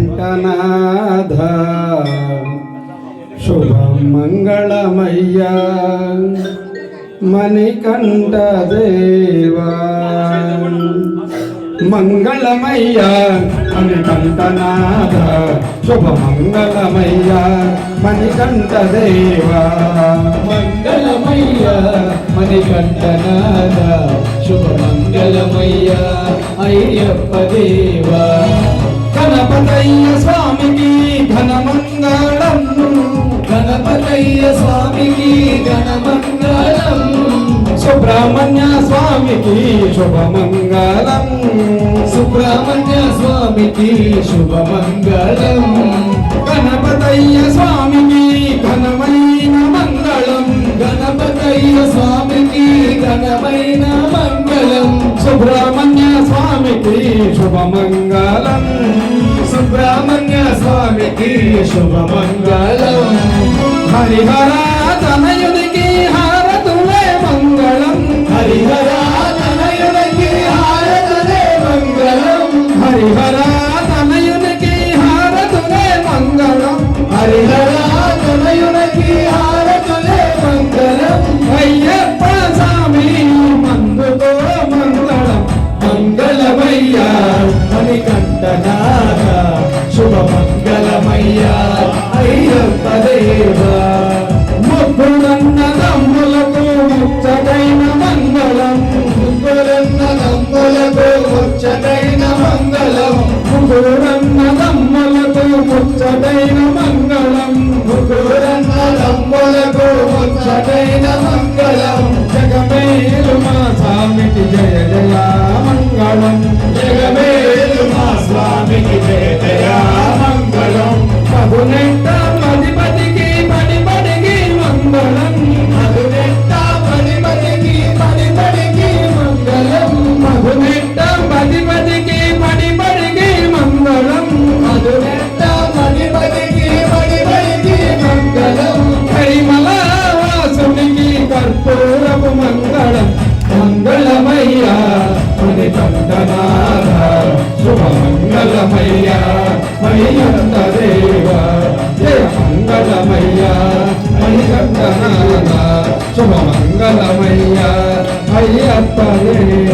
మణికంఠనాథ శుభమంగళమయ్యా మణికంఠ దేవా మంగళమయ్యా మణికంఠనాథ శుభమంగళమయ్యా మణికంఠ దేవా మంగళమయ్యా మణికంఠనాథ శుభమంగళమయ్యా అయ్యప్ప దేవా గణపతయ్య స్వామికి ఘనమంగళం గణపతయ్య స్వామికి ఘనమంగళం సుబ్రహ్మణ్య స్వామికి శుభమంగళం సుబ్రహ్మణ్య స్వామికి శుభమంగళం గణపతయ్య స్వామికి ఘనమైన మంగళం గణపతయ్య స్వామికి ఘనమైన మంగళం సుబ్రహ్మణ్య స్వామికి శుభమంగళం సుబ్రహ్మణ్య స్వామికి శుభమంగళం హరిహర తనయునికి హారతులే మంగళం హరిహర తనయునికి హారతులే మంగళం హరిహర తనయునికి హారతులే మంగళం హరిహర తనయునికి హారతులే మంగళం అయ్యప్ప స్వామి మందుతో మంగళం మంగళమయ్యా మణికంఠనాథ శుభమంగళమయ్యా అయ్యప్ప దేవా ముగ్గురన్న తమ్ములకు ముచ్చటైన మంగళం ముగ్గురన్న తమ్ములకు ముచ్చటైన మంగళం ముగ్గురన్న తమ్ములకు ముచ్చటైన మంగళం ముగ్గురన్న తమ్ములకు ముచ్చటైన మంగళం జగమేలు మా స్వామికి జయ జయ మంగళం జగమేలు మా స్వామికి జయ జయ మంగళం మధునెట్ట మధిపతికి పడిపడికి మంగళం మధునెట్ట పడిపడికి పడిపడికి మంగళం మధునెట్ట మధిపతికి పడిపడికి మంగళం మధునెట్ట పడిపడికి పడిపడికి మంగళం పరిమళ వాసునికి కర్పూరపు మంగళం మంగళమయ్యా మణికంఠనాథ శుభమంగళమయ్యా మణికంఠ దేవా జయ మంగళమయ్యా మణికంఠనాథ శుభమంగళమయ్యా అయ్యప్ప దేవా.